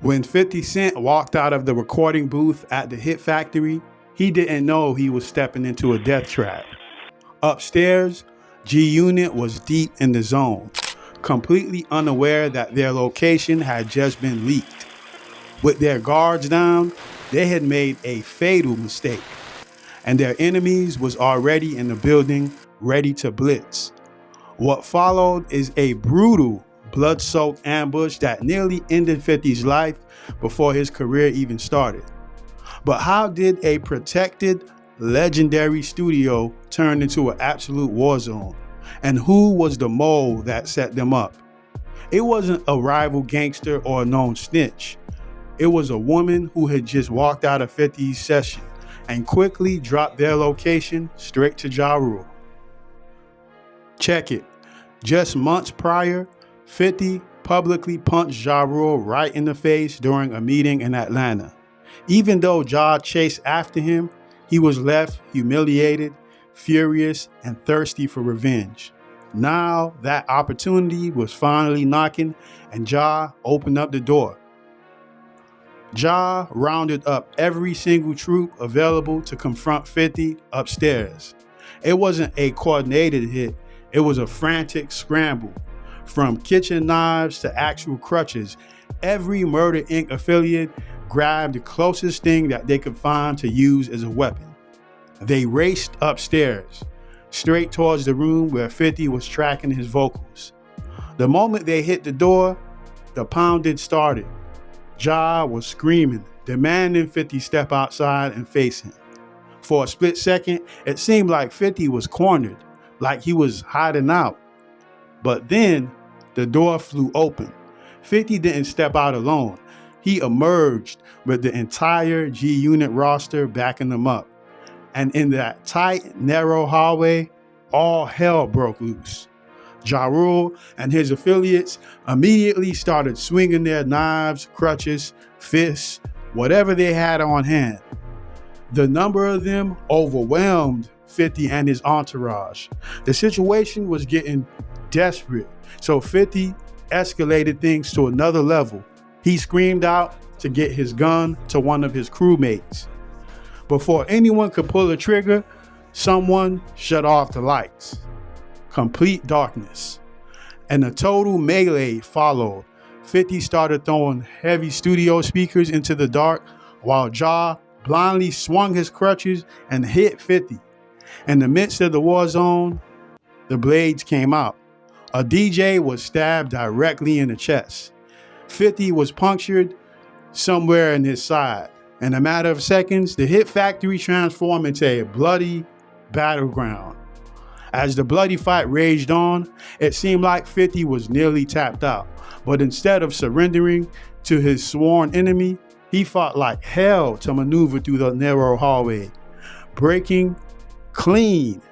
When 50 Cent walked out of the recording booth at the Hit Factory, he didn't know he was stepping into a death trap. Upstairs, G Unit was deep in the zone, completely unaware that their location had just been leaked. With their guards down, they had made a fatal mistake, and their enemies was already in the building, ready to blitz. What followed is a brutal, blood-soaked ambush that nearly ended 50's life before his career even started. But how did a protected, legendary studio turn into an absolute war zone? And who was the mole that set them up? It wasn't a rival gangster or a known snitch. It was a woman who had just walked out of 50's session and quickly dropped their location straight to Ja Rule. Check it. Just months prior, 50 publicly punched Ja Rule right in the face during a meeting in Atlanta. Even though Ja chased after him, he was left humiliated, furious, and thirsty for revenge. Now that opportunity was finally knocking, and Ja opened up the door. Ja rounded up every single troop available to confront 50 upstairs. It wasn't a coordinated hit, it was a frantic scramble. From kitchen knives to actual crutches, every Murder Inc. affiliate grabbed the closest thing that they could find to use as a weapon. They raced upstairs, straight towards the room where 50 was tracking his vocals. The moment they hit the door, the pounding started. Ja was screaming, demanding 50 step outside and face him. For a split second, it seemed like 50 was cornered, like he was hiding out. But then the door flew open. 50 didn't step out alone. He emerged with the entire G Unit roster backing him up. And in that tight, narrow hallway, all hell broke loose. Ja Rule and his affiliates immediately started swinging their knives, crutches, fists, whatever they had on hand. The number of them overwhelmed 50 and his entourage. The situation was getting desperate, so 50 escalated things to another level. He screamed out to get his gun to one of his crewmates. Before anyone could pull the trigger, someone shut off the lights. Complete darkness. And a total melee followed. 50 started throwing heavy studio speakers into the dark while Ja blindly swung his crutches and hit 50. In the midst of the war zone, the blades came out. A DJ was stabbed directly in the chest. 50 was punctured somewhere in his side. In a matter of seconds, the Hit Factory transformed into a bloody battleground. As the bloody fight raged on, it seemed like 50 was nearly tapped out. But instead of surrendering to his sworn enemy, he fought like hell to maneuver through the narrow hallway, breaking clean.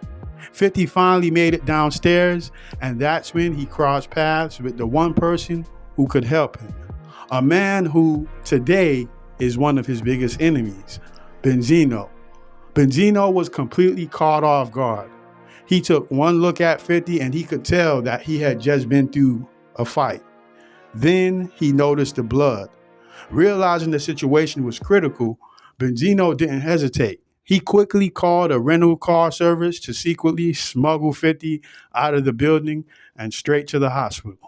50 finally made it downstairs, and that's when he crossed paths with the one person who could help him. A man who today is one of his biggest enemies, Benzino. Benzino was completely caught off guard. He took one look at 50 and he could tell that he had just been through a fight. Then he noticed the blood. Realizing the situation was critical, Benzino didn't hesitate. He quickly called a rental car service to secretly smuggle 50 out of the building and straight to the hospital.